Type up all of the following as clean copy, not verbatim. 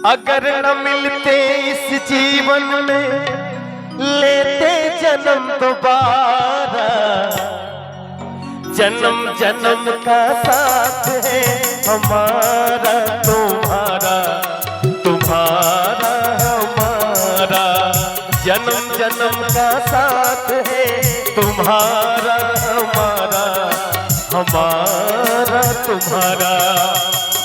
अगर न मिलते इस जीवन में लेते जन्म दोबारा, जन्म जन्म का साथ है हमारा तुम्हारा, तुम्हारा हमारा। जन्म जन्म का साथ है तुम्हारा हमारा, हमारा तुम्हारा।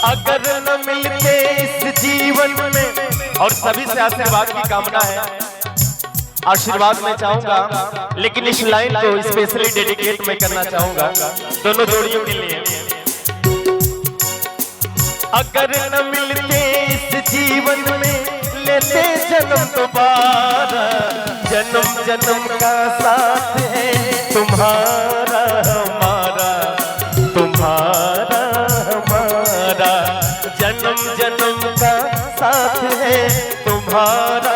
अगर न मिलते इस जीवन में, और सभी से आशीर्वाद की कामना है, आशीर्वाद मैं चाहूंगा, लेकिन इस लाइन को स्पेशली डेडिकेट मैं करना चाहूंगा दोनों जोड़ियों के लिए। अगर न मिलते इस जीवन में लेते जन्म दोबारा, जन्म जन्म का साथ है तुम्हारा हमारा, तुम्हारा हमारा। जन्म जन्म का साथ है तुम्हारा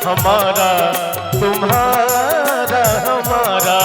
हमारा, तुम्हारा हमारा।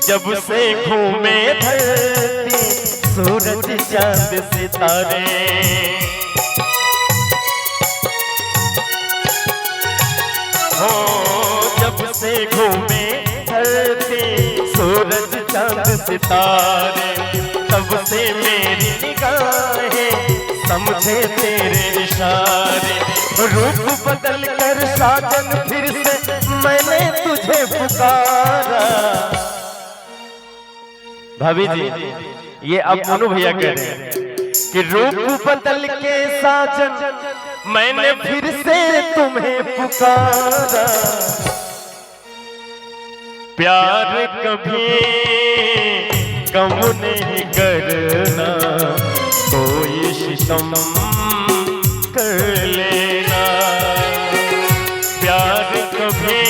जब से घूमे धरती सूरज चांद सितारे, हो जब से घूमे धरती सूरज चांद सितारे, तब से मेरी निगाहें समझे तेरे इशारे। रूप बदल कर साजन फिर से मैंने तुझे पुकारा। भाभी जी, ये अब मोनू भैया कह रहे हैं कि रूप बदल के साजन मैंने फिर से तुम्हें पुकारा। प्यार कभी कम नहीं करना, कोई सितम कर लेना। प्यार कभी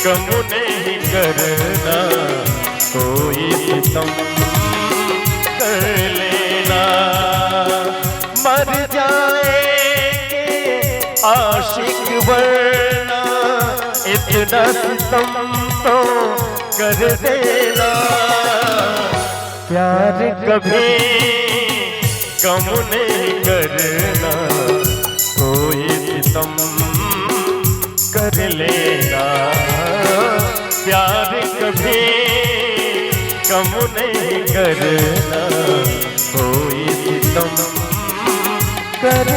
कम नहीं करना, कोई सितम कर लेना। मर जाएंगे आशिक वरना, इतना सितम तो कर देना। प्यार कभी कम नहीं करना, कोई सितम कर लेना। प्यार कभी कम नहीं करना, कोई सितम कर